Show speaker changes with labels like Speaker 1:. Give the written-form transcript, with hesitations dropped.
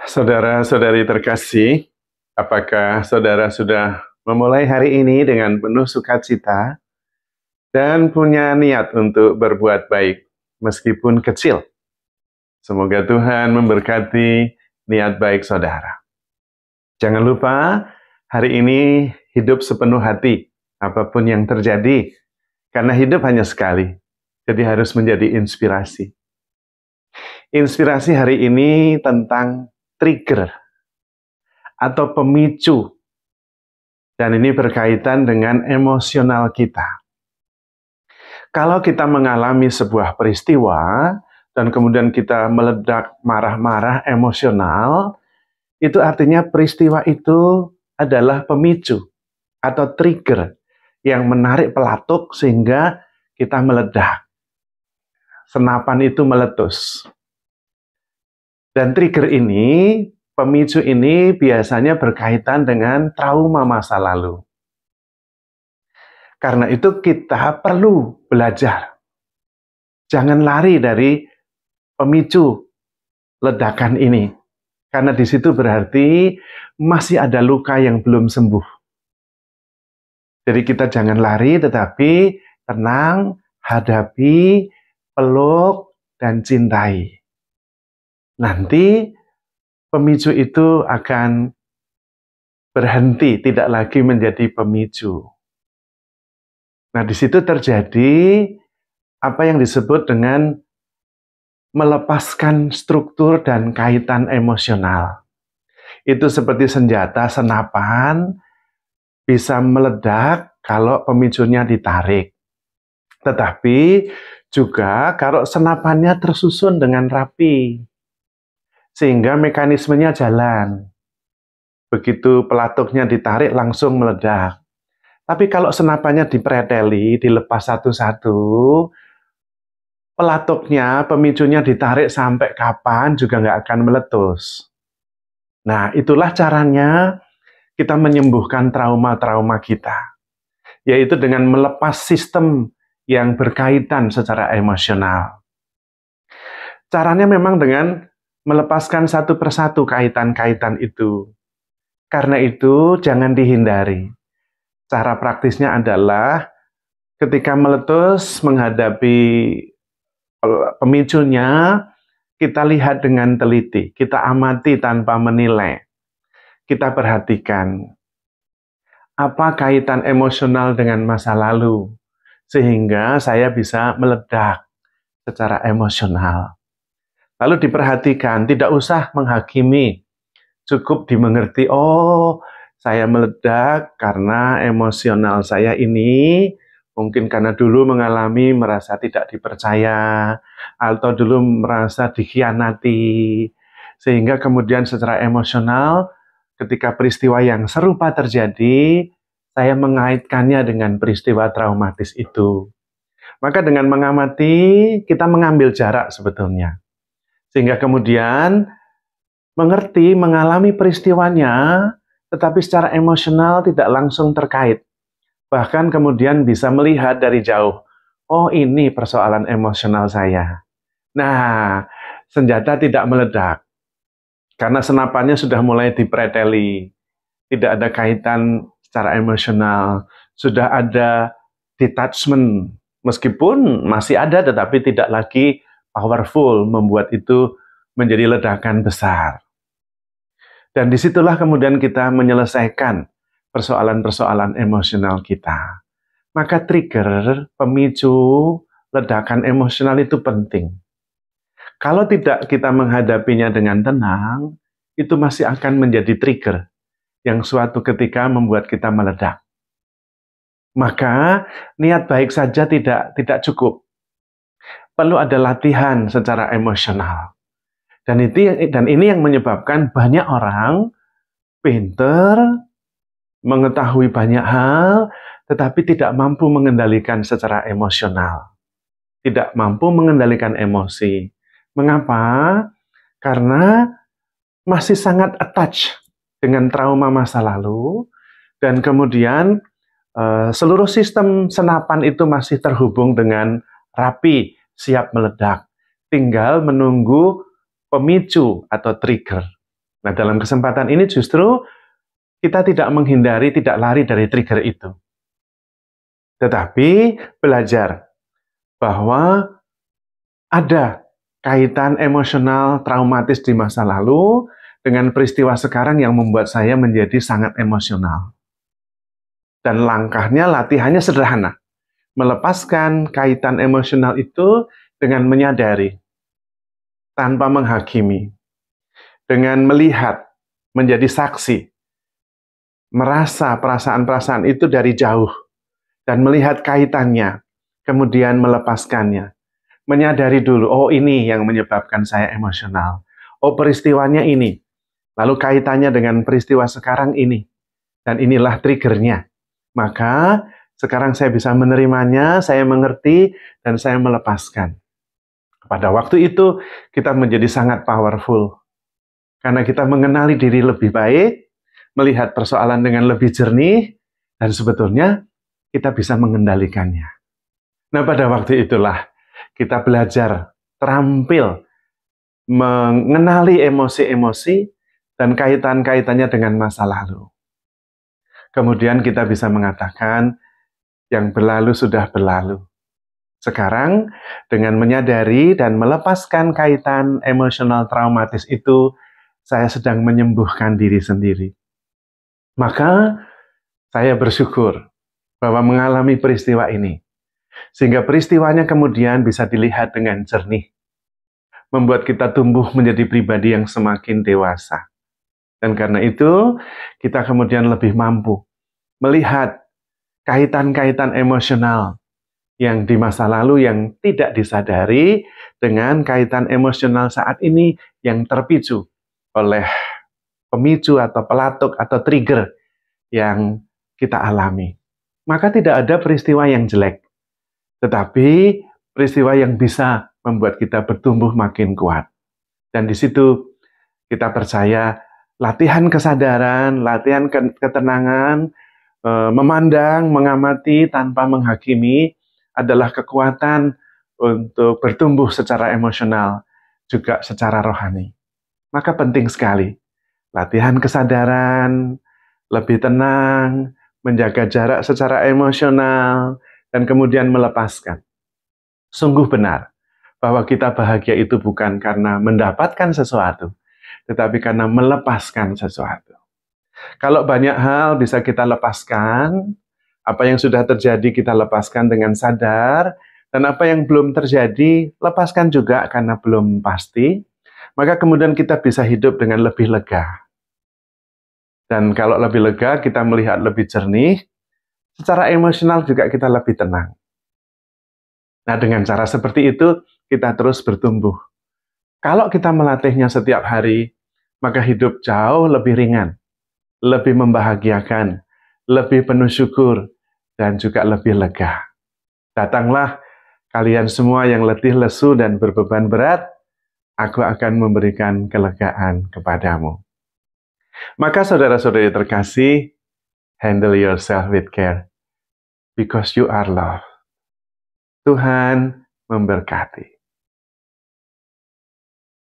Speaker 1: Saudara-saudari terkasih, apakah saudara sudah memulai hari ini dengan penuh sukacita dan punya niat untuk berbuat baik meskipun kecil? Semoga Tuhan memberkati niat baik saudara. Jangan lupa, hari ini hidup sepenuh hati, apapun yang terjadi, karena hidup hanya sekali, jadi harus menjadi inspirasi. Inspirasi hari ini tentang trigger atau pemicu, dan ini berkaitan dengan emosional kita. Kalau kita mengalami sebuah peristiwa dan kemudian kita meledak marah-marah emosional, itu artinya peristiwa itu adalah pemicu atau trigger yang menarik pelatuk sehingga kita meledak. Senapan itu meletus. Dan trigger ini, pemicu ini biasanya berkaitan dengan trauma masa lalu. Karena itu kita perlu belajar. Jangan lari dari pemicu ledakan ini. Karena di situ berarti masih ada luka yang belum sembuh. Jadi kita jangan lari, tetapi tenang, hadapi, peluk, dan cintai. Nanti pemicu itu akan berhenti, tidak lagi menjadi pemicu. Nah, di situ terjadi apa yang disebut dengan melepaskan struktur dan kaitan emosional. Itu seperti senjata senapan, bisa meledak kalau pemicunya ditarik. Tetapi juga kalau senapannya tersusun dengan rapi, sehingga mekanismenya jalan. Begitu pelatuknya ditarik, langsung meledak. Tapi kalau senapannya dipreteli, dilepas satu-satu, pelatuknya, pemicunya ditarik sampai kapan juga nggak akan meletus. Nah, itulah caranya kita menyembuhkan trauma-trauma kita, yaitu dengan melepas sistem yang berkaitan secara emosional. Caranya memang dengan melepaskan satu persatu kaitan-kaitan itu. Karena itu, jangan dihindari. Cara praktisnya adalah ketika meletus menghadapi pemicunya, kita lihat dengan teliti, kita amati tanpa menilai. Kita perhatikan apa kaitan emosional dengan masa lalu, sehingga saya bisa meledak secara emosional. Lalu diperhatikan, tidak usah menghakimi, cukup dimengerti, oh saya meledak karena emosional saya ini, mungkin karena dulu mengalami merasa tidak dipercaya, atau dulu merasa dikhianati, sehingga kemudian secara emosional, ketika peristiwa yang serupa terjadi, saya mengaitkannya dengan peristiwa traumatis itu. Maka dengan mengamati, kita mengambil jarak sebetulnya. Sehingga kemudian mengerti, mengalami peristiwanya, tetapi secara emosional tidak langsung terkait. Bahkan kemudian bisa melihat dari jauh, oh ini persoalan emosional saya. Nah, senjata tidak meledak. Karena senapannya sudah mulai dipreteli. Tidak ada kaitan secara emosional. Sudah ada detachment. Meskipun masih ada, tetapi tidak lagi powerful, membuat itu menjadi ledakan besar. Dan disitulah kemudian kita menyelesaikan persoalan-persoalan emosional kita. Maka trigger, pemicu, ledakan emosional itu penting. Kalau tidak kita menghadapinya dengan tenang, itu masih akan menjadi trigger yang suatu ketika membuat kita meledak. Maka niat baik saja tidak cukup. Perlu ada latihan secara emosional. Dan ini yang menyebabkan banyak orang pinter, mengetahui banyak hal, tetapi tidak mampu mengendalikan secara emosional. Tidak mampu mengendalikan emosi. Mengapa? Karena masih sangat attach dengan trauma masa lalu, dan kemudian seluruh sistem senapan itu masih terhubung dengan rapi, siap meledak. Tinggal menunggu pemicu atau trigger. Nah, dalam kesempatan ini justru kita tidak menghindari, tidak lari dari trigger itu. Tetapi belajar bahwa ada kaitan emosional traumatis di masa lalu dengan peristiwa sekarang yang membuat saya menjadi sangat emosional. Dan langkahnya, latihannya sederhana. Melepaskan kaitan emosional itu dengan menyadari, tanpa menghakimi, dengan melihat, menjadi saksi, merasa perasaan-perasaan itu dari jauh, dan melihat kaitannya, kemudian melepaskannya. Menyadari dulu, oh ini yang menyebabkan saya emosional. Oh peristiwanya ini. Lalu kaitannya dengan peristiwa sekarang ini. Dan inilah triggernya. Maka sekarang saya bisa menerimanya, saya mengerti, dan saya melepaskan. Pada waktu itu kita menjadi sangat powerful. Karena kita mengenali diri lebih baik, melihat persoalan dengan lebih jernih, dan sebetulnya kita bisa mengendalikannya. Nah, pada waktu itulah kita belajar terampil mengenali emosi-emosi dan kaitan-kaitannya dengan masa lalu. Kemudian kita bisa mengatakan, yang berlalu sudah berlalu. Sekarang, dengan menyadari dan melepaskan kaitan emosional traumatis itu, saya sedang menyembuhkan diri sendiri. Maka, saya bersyukur bahwa mengalami peristiwa ini, sehingga peristiwanya kemudian bisa dilihat dengan jernih, membuat kita tumbuh menjadi pribadi yang semakin dewasa. Dan karena itu, kita kemudian lebih mampu melihat kaitan-kaitan emosional yang di masa lalu yang tidak disadari dengan kaitan emosional saat ini yang terpicu oleh pemicu atau pelatuk atau trigger yang kita alami. Maka tidak ada peristiwa yang jelek, tetapi peristiwa yang bisa membuat kita bertumbuh makin kuat. Dan di situ kita percaya latihan kesadaran, latihan ketenangan, memandang, mengamati tanpa menghakimi adalah kekuatan untuk bertumbuh secara emosional, juga secara rohani. Maka penting sekali latihan kesadaran, lebih tenang, menjaga jarak secara emosional, dan kemudian melepaskan. Sungguh benar bahwa kita bahagia itu bukan karena mendapatkan sesuatu, tetapi karena melepaskan sesuatu. Kalau banyak hal bisa kita lepaskan, apa yang sudah terjadi kita lepaskan dengan sadar, dan apa yang belum terjadi, lepaskan juga karena belum pasti, maka kemudian kita bisa hidup dengan lebih lega. Dan kalau lebih lega, kita melihat lebih jernih, secara emosional juga kita lebih tenang. Nah, dengan cara seperti itu, kita terus bertumbuh. Kalau kita melatihnya setiap hari, maka hidup jauh lebih ringan, lebih membahagiakan, lebih penuh syukur, dan juga lebih lega. Datanglah kalian semua yang letih, lesu, dan berbeban berat, aku akan memberikan kelegaan kepadamu. Maka saudara-saudari terkasih, handle yourself with care, because you are loved. Tuhan memberkati.